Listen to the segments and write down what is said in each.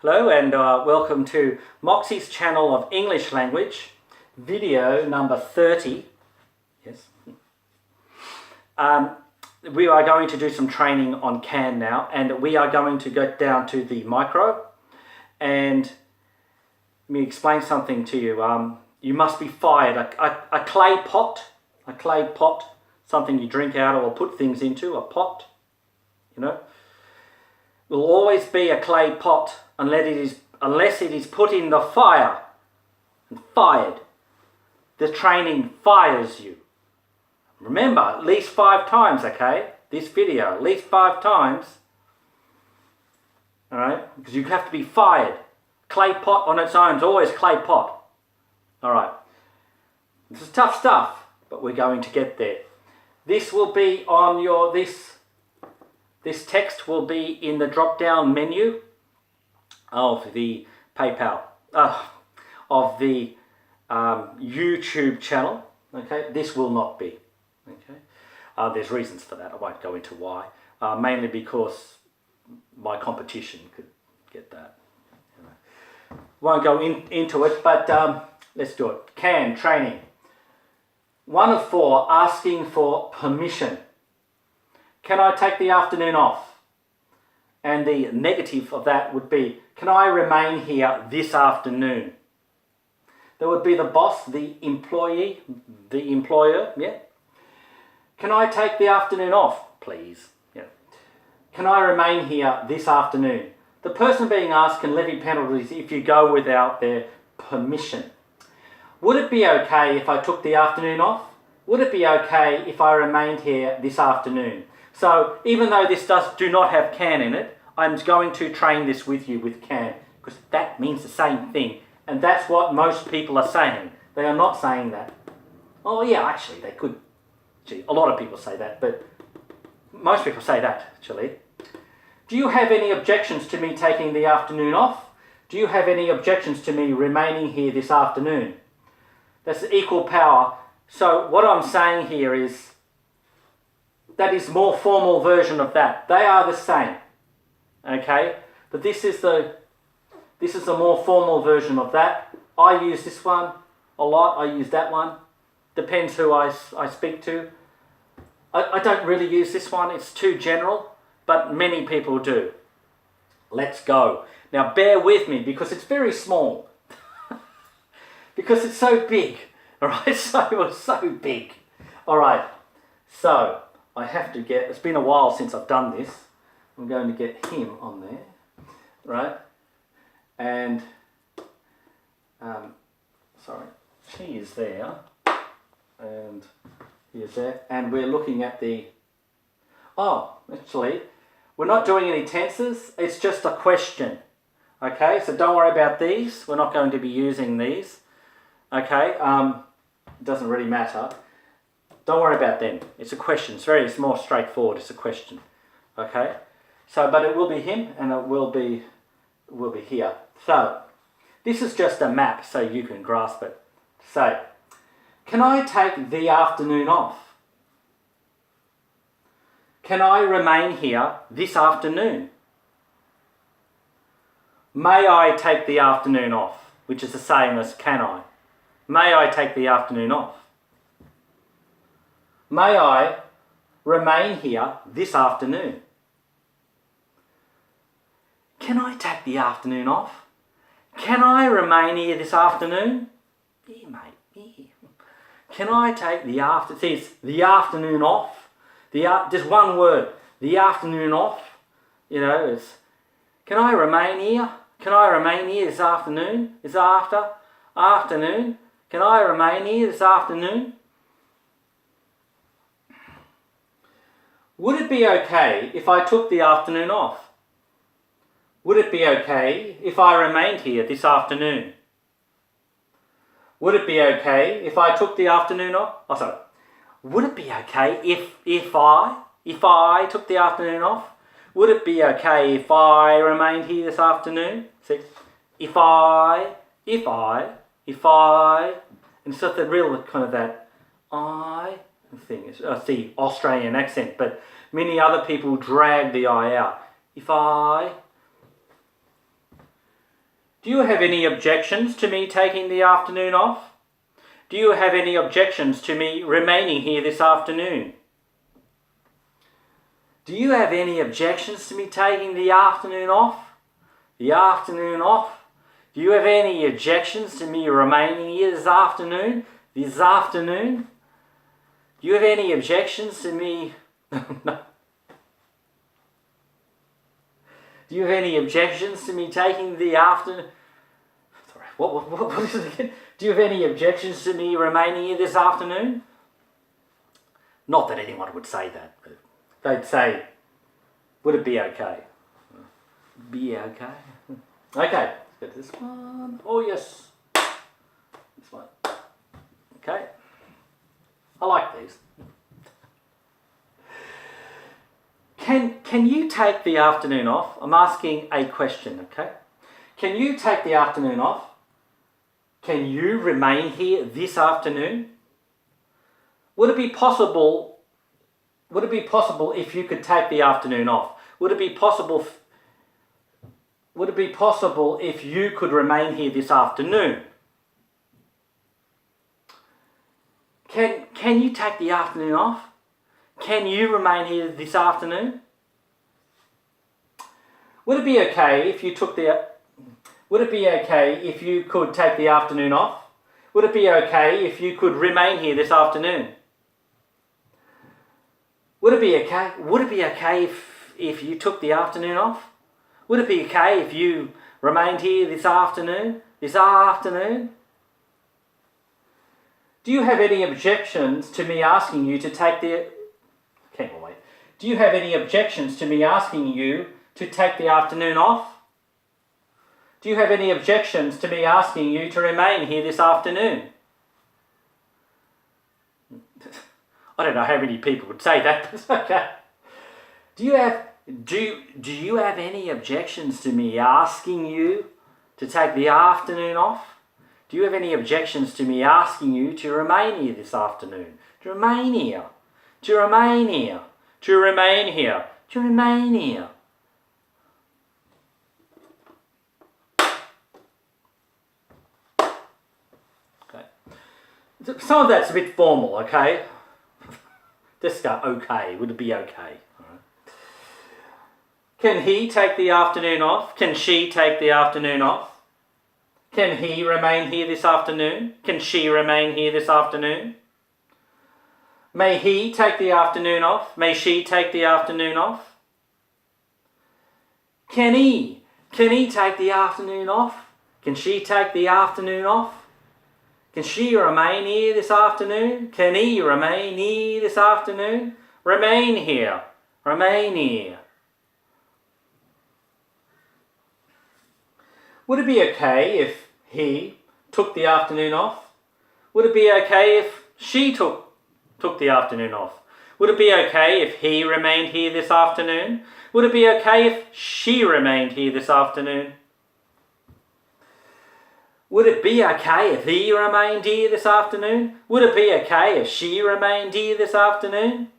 Hello and welcome to Moxie's channel of English language, video number 30. Yes. We are going to do some training on can now, and we are going to go down to the micro. And let me explain something to you. You must be fired. A clay pot, something you drink out of or put things into, a pot, will always be a clay pot unless it is put in the fire and fired. The training fires you. Remember, at least 5 times, okay? This video, at least 5 times. Alright? Because you have to be fired. Clay pot on its own is always clay pot. Alright. This is tough stuff, but we're going to get there. This will be on your, this text will be in the drop-down menu of the PayPal, of the YouTube channel. Okay, this will not be. Okay, there's reasons for that. I won't go into why. Mainly because my competition could get that. Won't go into it, but let's do it. Can training. 1 of 4, asking for permission. Can I take the afternoon off? And the negative of that would be, can I remain here this afternoon? There would be the boss, the employee, the employer, yeah? Can I take the afternoon off, please? Yeah. Can I remain here this afternoon? The person being asked can levy penalties if you go without their permission. Would it be okay if I took the afternoon off? Would it be okay if I remained here this afternoon? So even though this do not have can in it, I'm going to train this with you with can, because that means the same thing. And that's what most people are saying. They are not saying that. Oh yeah, actually they could. Gee, a lot of people say that, but most people say that actually. Do you have any objections to me taking the afternoon off? Do you have any objections to me remaining here this afternoon? That's equal power. So what I'm saying here is, that is more formal version of that. They are the same. Okay? But this is a more formal version of that. I use this one a lot. I use that one. Depends who I speak to. I don't really use this one. It's too general. But many people do. Let's go. Now bear with me because it's very small. Because it's so big. Alright? So big. Alright. So I have to get, it's been a while since I've done this. I'm going to get him on there, right? And, sorry, she is there, and he is there, and we're looking at the, actually, we're not doing any tenses, it's just a question, okay? So don't worry about these, we're not going to be using these, okay? It doesn't really matter. Don't worry about them. It's a question. It's more straightforward. It's a question. Okay? So, but it will be him and it will be here. So, this is just a map so you can grasp it. So, can I take the afternoon off? Can I remain here this afternoon? May I take the afternoon off? Which is the same as can I? May I take the afternoon off? May I remain here this afternoon? Can I take the afternoon off? Can I remain here this afternoon? Yeah, mate, yeah. Can I take the afternoon off? Just one word, the afternoon off. It's, can I remain here? Can I remain here this afternoon? Afternoon? Can I remain here this afternoon? Would it be okay if I took the afternoon off? Would it be okay if I remained here this afternoon? Would it be okay if I took the afternoon off? Oh, sorry. Would it be okay if I took the afternoon off? Would it be okay if I remained here this afternoon? See, if I, and so the real kind of that I thing. It's the Australian accent, but many other people drag the I out. If I, Do you have any objections to me taking the afternoon off? Do you have any objections to me remaining here this afternoon? Do you have any objections to me taking the afternoon off? The afternoon off? Do you have any objections to me remaining here this afternoon? This afternoon? Do you have any objections to me? No. Do you have any objections to me taking the afternoon? Sorry, what is it again? Do you have any objections to me remaining here this afternoon? Not that anyone would say that, but they'd say, would it be okay? Be okay? Okay, let's get this one. Oh yes. This one. Okay. I like these. Can you take the afternoon off? I'm asking a question, okay? Can you take the afternoon off? Can you remain here this afternoon? Would it be possible if you could take the afternoon off? Would it be possible if you could remain here this afternoon? Can you take the afternoon off? Can you remain here this afternoon? Would it be okay if you Would it be okay if you could take the afternoon off? Would it be okay if you could remain here this afternoon? Would it be okay if you took the afternoon off? Would it be okay if you remained here this afternoon? This afternoon? Do you have any objections to me asking you to take the... Can't wait. Do you have any objections to me asking you to take the afternoon off? Do you have any objections to me asking you to remain here this afternoon? I don't know how many people would say that, but it's okay. Do you have any objections to me asking you to take the afternoon off? Do you have any objections to me asking you to remain here this afternoon? To remain here. To remain here. To remain here. To remain here. Okay. Some of that's a bit formal, okay? Just go, okay. Would it be okay? All right. Can he take the afternoon off? Can she take the afternoon off? Can he remain here this afternoon? Can she remain here this afternoon? May he take the afternoon off? May she take the afternoon off? Can he take the afternoon off? Can she take the afternoon off? Can she remain here this afternoon? Can he remain here this afternoon? Remain here. Remain here. Would it be okay if he took the afternoon off? Would it be okay if she took the afternoon off? Would it be okay if he remained here this afternoon? Would it be okay if she remained here this afternoon? Would it be okay if he remained here this afternoon? Would it be okay if she remained here this afternoon?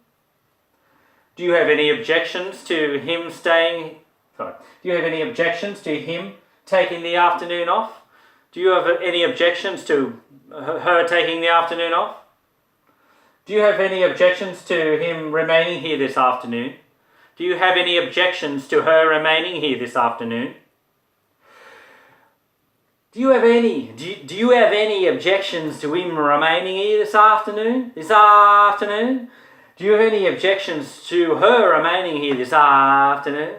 Do you have any objections to him staying... Sorry. Do you have any objections to him taking the afternoon off? Do you have any objections to her taking the afternoon off? Do you have any objections to him remaining here this afternoon? Do you have any objections to her remaining here this afternoon? Do you have any objections to him remaining here this afternoon? This afternoon? Do you have any objections to her remaining here this afternoon?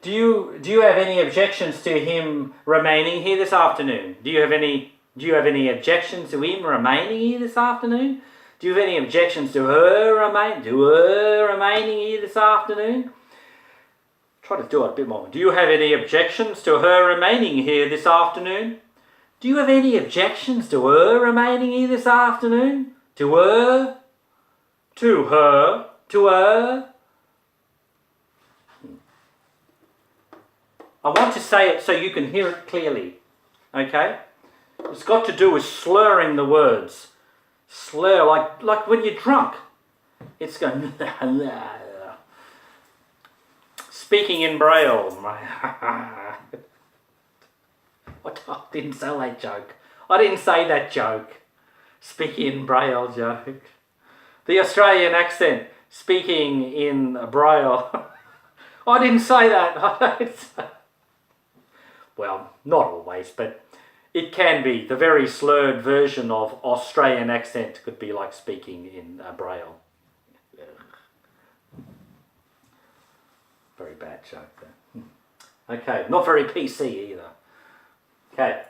Do you have any objections to him remaining here this afternoon? Do you have any objections to him remaining here this afternoon? Do you have any objections to her remaining here this afternoon? Try to do it a bit more. Do you have any objections to her remaining here this afternoon? Do you have any objections to her remaining here this afternoon? To her? To her? To her? I want to say it so you can hear it clearly. Okay? It's got to do with slurring the words. Slur, like when you're drunk. It's going... Speaking in Braille. I didn't say that joke. I didn't say that joke. Speaking in Braille joke. The Australian accent. Speaking in Braille. I didn't say that. Well, not always, but it can be. The very slurred version of Australian accent could be like speaking in Braille. Very bad joke there. Okay, not very PC either. Okay,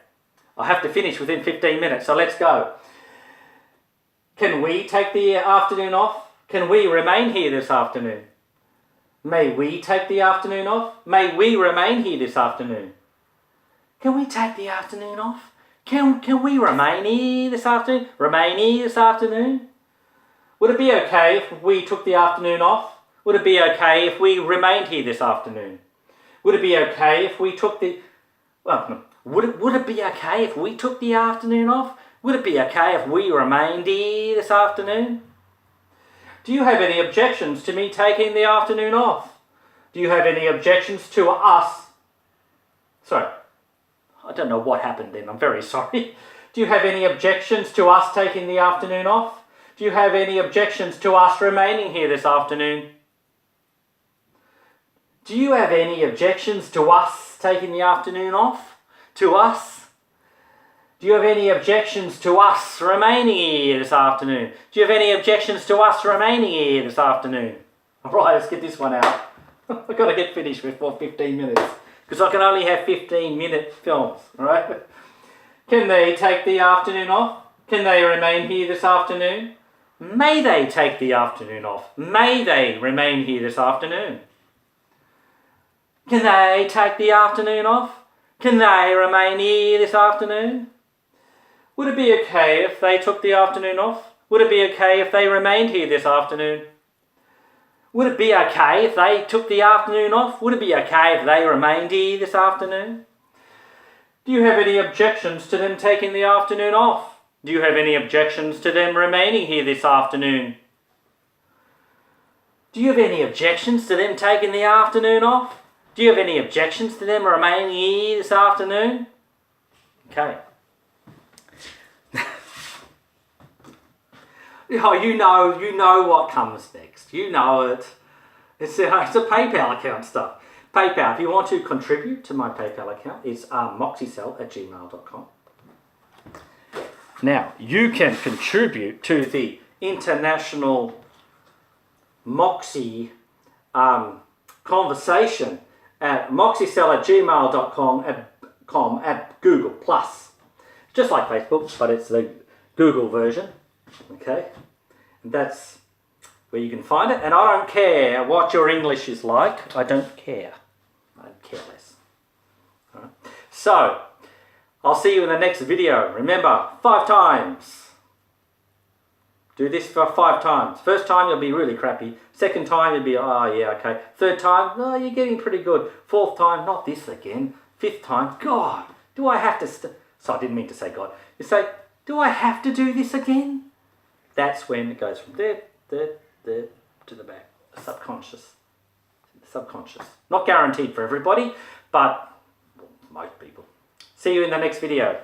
I have to finish within 15 minutes, so let's go. Can we take the afternoon off? Can we remain here this afternoon? May we take the afternoon off? May we remain here this afternoon? Can we take the afternoon off? Can we remain here this afternoon? Remain here this afternoon? Would it be okay if we took the afternoon off? Would it be okay if we remained here this afternoon? Would it be okay if we took the... Well, no. Would it be okay if we took the afternoon off? Would it be okay if we remained here this afternoon? Do you have any objections to me taking the afternoon off? Do you have any objections to us? Sorry, I don't know what happened then. I'm very sorry. Do you have any objections to us taking the afternoon off? Do you have any objections to us remaining here this afternoon? Do you have any objections to us taking the afternoon off? To us? Do you have any objections to us remaining here this afternoon? Do you have any objections to us remaining here this afternoon? Alright, let's get this one out. I've got to get finished before 15 minutes. Because I can only have 15-minute films, alright? Can they take the afternoon off? Can they remain here this afternoon? May they take the afternoon off? May they remain here this afternoon? Can they take the afternoon off? Can they remain here this afternoon? Would it be okay if they took the afternoon off? Would it be okay if they remained here this afternoon? Would it be okay if they took the afternoon off? Would it be okay if they remained here this afternoon? Do you have any objections to them taking the afternoon off? Do you have any objections to them remaining here this afternoon? Do you have any objections to them taking the afternoon off? Do you have any objections to them remaining here this afternoon? Okay. Oh, you know what comes next. You know it. It's a PayPal account stuff. PayPal, if you want to contribute to my PayPal account, it's moxiecell@gmail.com. Now, you can contribute to the international Moxie conversation at moxiecell@gmail.com at Google+. Just like Facebook, but it's the Google version. Okay, and that's where you can find it. And I don't care what your English is like. I don't care. I don't care less. All right. So, I'll see you in the next video. Remember, 5 times. Do this for 5 times. First time you'll be really crappy. Second time you'll be, oh yeah, okay. Third time, oh, you're getting pretty good. Fourth time, not this again. Fifth time, God, do I have to... So I didn't mean to say God. You say, do I have to do this again? That's when it goes from there to the back. The subconscious. Not guaranteed for everybody, but most people. See you in the next video.